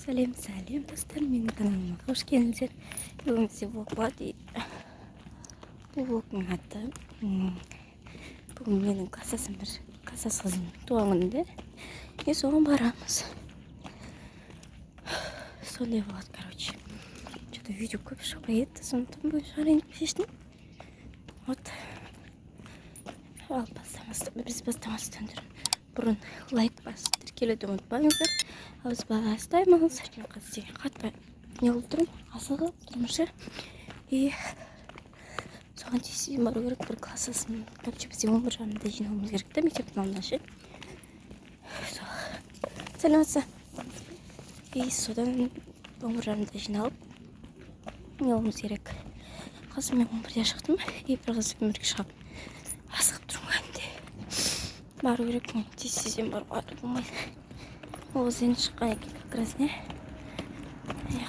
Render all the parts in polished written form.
Сәлем достар, менің каналыма қош келдіңіздер. Бүгін бізде влог бар дейді. Бұл влогтың аты бүгін менің класстас қызым туған күнінде. Соған барамыз. Сондай болады, короче. Что-то видео көп шықпай кетті, сондықтан бұл жарайын деп шештім. Вот. Ал біз бастамастан бұрын лайк басып тіркелуді ұмытпаңыздар. Ал біз бастаймыз. Мен қазір деген қатпай не болып тұрмын, асығып тұрмышы. И соған тез бару керек, бір классасын. Короче, бізде 11:30-да жиналуымыз керек та, мектептің алдына ше. Сәлеметсіз. И содан 11:30-да жиналып неғылуымыз керек. Қазір мен 11-де шықтым, и бір қыз өмірге шығып асығып тұрмын кәдімде. Бару керек, мен тез-тезден баруға болмайды. Ол қыз шыққан екен, как раз не.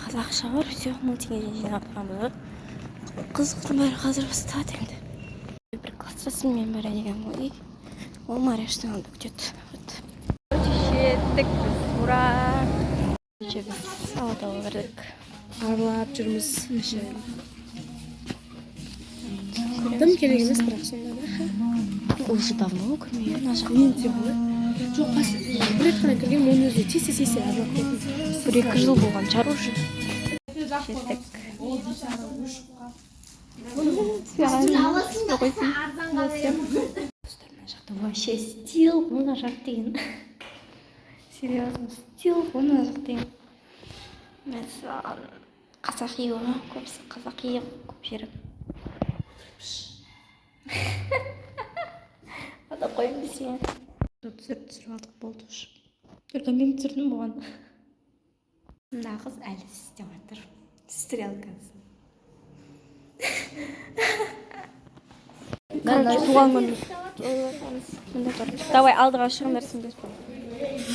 Қазір ақша бар, все, 1000 теңгеден жинап тұрғанбыз. Қызықтың бәрі қазір бастады енді. Бір класстасым мен бар деген ғой. Ол Марияштың алдында күтеді. Жеттік біз, ура! Біз ауылда кірдік. Аралап жүрміз. Тым керек емес, бірақ сонда да. Уже давно көрмеймін. Мен де ғой. Жоқ, бір рет қана кіргенмін, оның өзі тез аралап көрдім. 1-2 жыл болған шығар уже. Жеттік. Вообще стил, мына жақ деген. Серьезно, стил, мына жақ деген. Мен қазақи ғой, көбісі қазақи көп жерім. Ада қойым десең. Түсіріп алдық болды ұш. Только мен түсірдім бұған. Мына қыз әлі істеп жатыр. Стрелкасы. Туған күн. Давай алдыға шығыңдар сендер.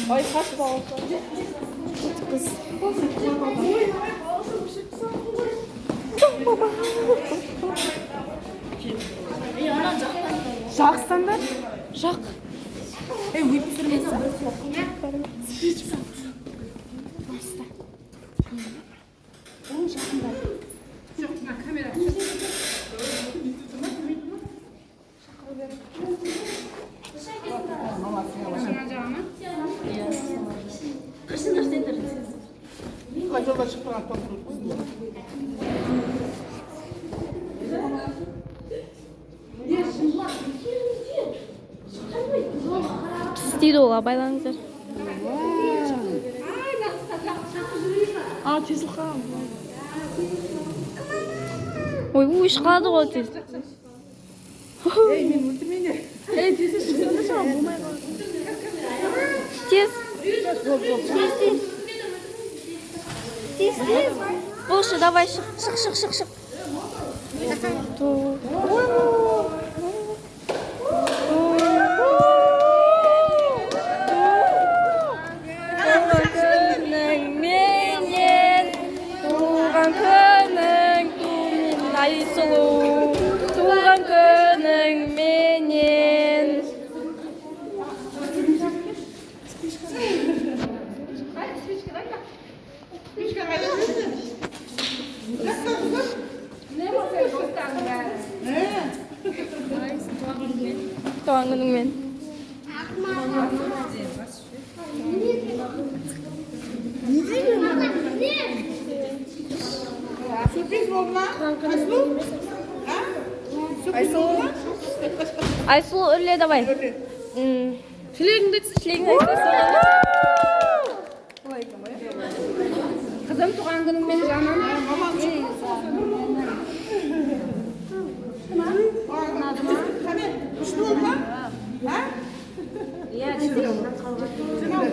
Ой, қас болса. Жақсандар? Жақ. Өйтіп тұрмыз. Спич ба? Баста. Оң жақында. Жоқ, мына камера. Істейді оға байлаңыздар. Тесіл қалам. Ой, шығады ғой тез. Мен өлтірмейді. Тесіл шыққанда шағам болмай қалады. Тез. Тез. Болшы, давай шық. Туған күнің менен. Туған күнің мен. Sürpriz oldu mu? Айсұлу үрле давай. Тілегіңді Қызым туған күніңмен жаным. Күшті болды ма?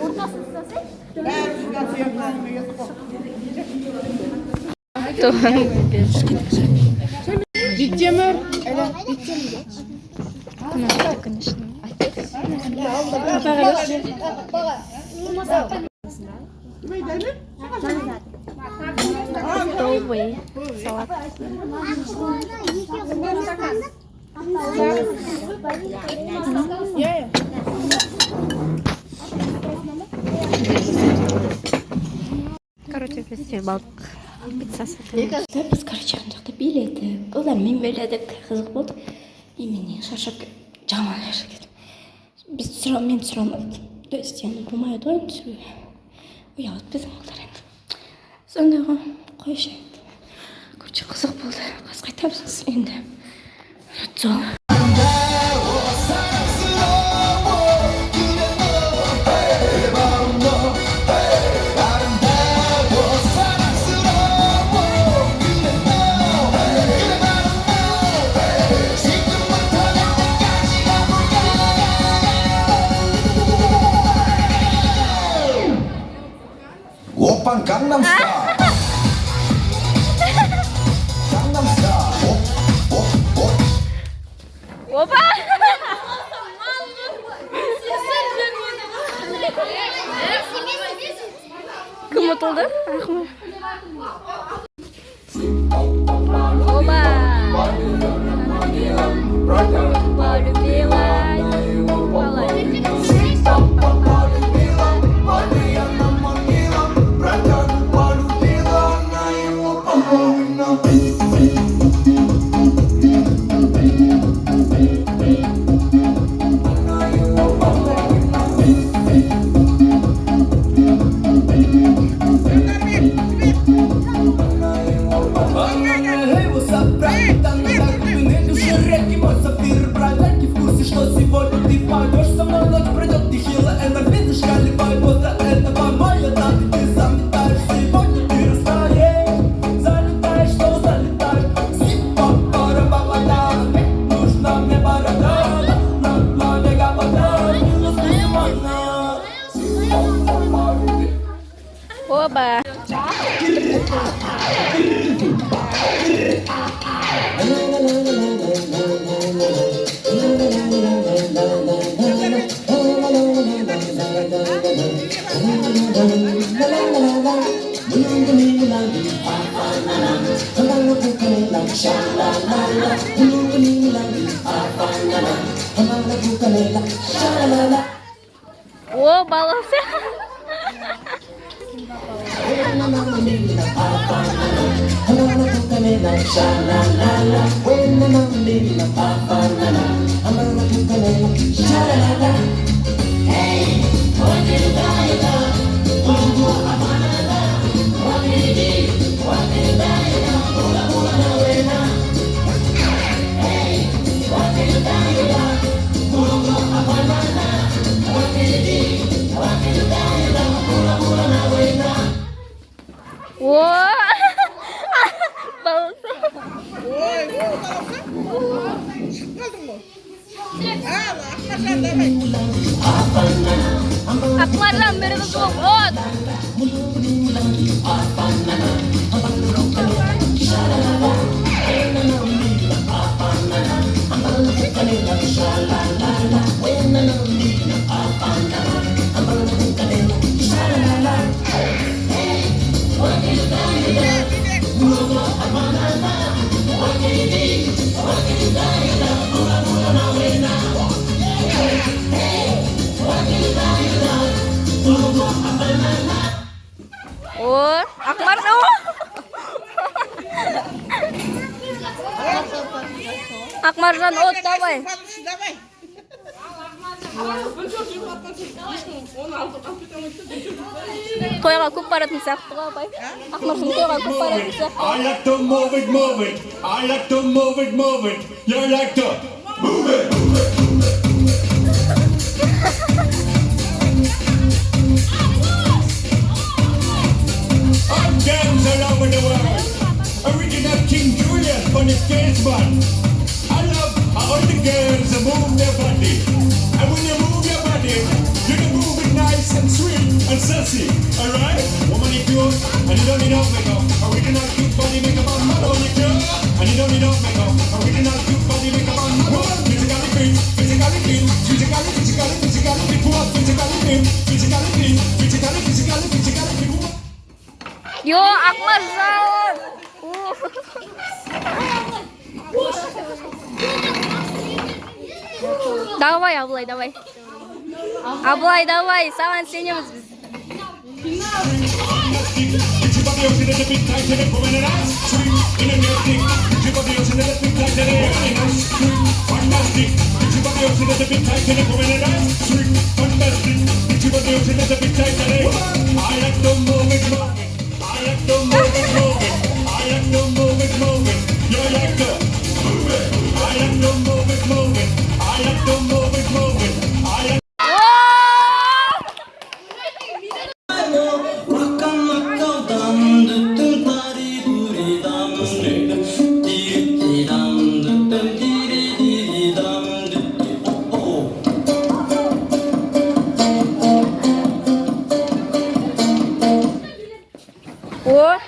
Ортасын ұстасай? Туған күнге. Биттемір. Күнашты, конечно. Добрый салат. короче фестиваль пиццасы. Біз короче ана жақта билетіп олармен бөледік, қызық болды. Немене шаршап жаман шаршап кеттім. Мен сұрамадым. То есть яғни болмайды ғой енді. Ұялады біздің ұлдар енді. Сондай ғой қойшы енді. Короче қызық болды. Қазір қайтамыз енді. Жол. 오빤 강남스타일 강남스타일 오빠! Кім ұтылды? Оба! Оба! О, баласы! О! Баласы! Акмаржан бері қызылық от! О, Акмар, Акмаржан, от, давай. Тойға көп баратын сияқты ғой, апай. Ақмаржан тойға көп баратын сияқты. I like to move it, move it. I like to move it, move it. You like to move it, move it. I'm dance all over the world. Original King Julius on the stage band. I love how all the girls move their body. And when you move your body, you can move it nice and sweet and sassy. Alright? Woman, if you and you don't need no makeup. Original cute body makeup on woman, if you and you don't need no makeup. Original cute body makeup on woman. Physically fit, physically clean, physically fit, woman. Physically fit, physically clean, physically fit, woman. Yo, Акмаржан! Давай, Аблай, давай. Аблай, давай, саған сенеміз біз. Jump on the ocean at the big tide till it come in and ice cream in a new thing. Jump on the ocean at the big tide till it come in ice cream. Fantastic. Jump on the ocean at the big tide till it come in and ice cream. Fantastic. Jump on the ocean at the big tide till it. I like to move it, move it. I like to move it, move it. I like to move it, move it. You like to move it. I like to move it, move it. I like to move it, move it. I like О!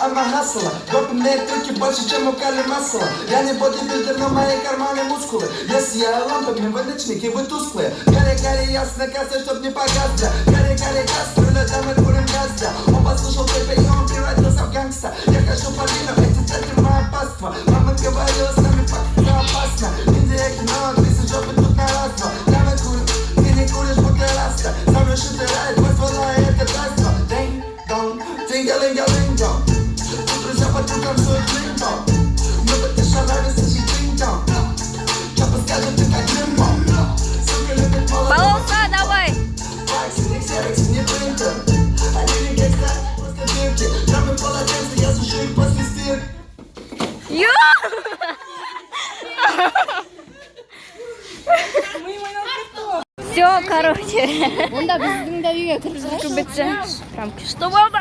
I'm a hustler. Допинг трюки больше, чем у Кали Массела. Я не бодибилдер, но мои карманы мускулы. Если я лампами, вы ночники, вы тусклые. Гори, ясно, касса, чтоб не погас, бля. Гори, газ, руля, да мы курим газ, бля. Он послушал твой пень, он превратился в гангста. Я хожу по винам, эти центри моя паства. Мама говорила с нами, как это опасно. Индия, кино, ты с жопы тут на раз-два. Да мы курим, ты не куришь, будто раста. Со мной шутер райд, твой ствола, и это даство. Динг-донг, тинга-линга-линга. Друзья по трюкам суют лимбо. Мы потешали, слышим тинг-донг. Чапа скажет, ты как лимбо. Сука любит молодых. Полоса, давай! Такси, не ксерокс, не принтер. Они не гейста, просто дырки. Драмы полотенца, я сушу их после стирки. Все, короче. Онда биздин да үйгө киргизиңерчи. Күбетсе. Прям күшті болды.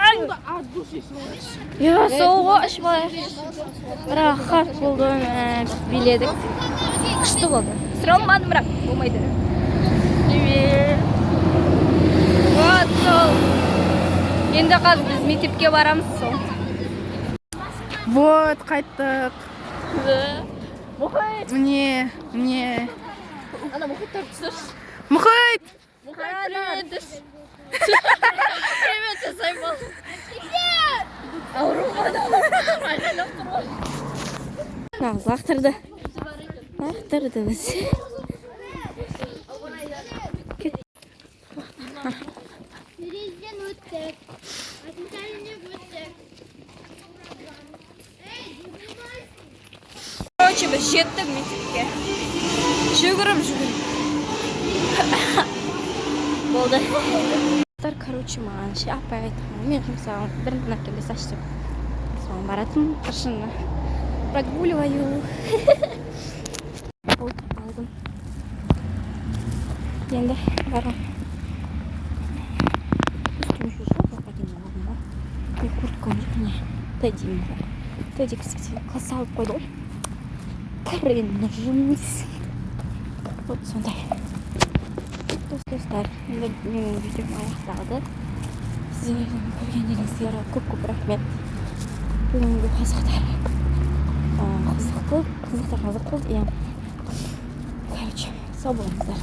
Я соуға ашпай. Бірақ қарт болды. Биледік. Күшті болды. Сыра алмадым, бірақ болмайды. Вот сол. Енді қазір біз мектепке барамыз сол. Вот, қайттық. Мұхайт. Мне. Ана мұхайттар түсірші. Мұхайт! Привет, привет, Саймон. Нағыз лақтырды. Лақтырды біз. Президент өттік. Атымтарыне өттік. Короче, біз жеттік мектепке. Жүгіріп. Болды. Короче, маған апай айтқан. Мен жұмсаған бір нәркелес аштым. Соған баратын қыршыны прогуливаю. Алдым. Енді барам. Үстім жүріп, апайдың алдым ба. Мен курткам және тәдеймін. Тәдей, кстати, класс алып қойдым. Кринжимс. Вот сондай. Достар, менің видеом аяқталды. Сіздердің көргендеріңізге көп рахмет. Бүгінгі қызықтар қызық болды. Короче, сау болыңыздар.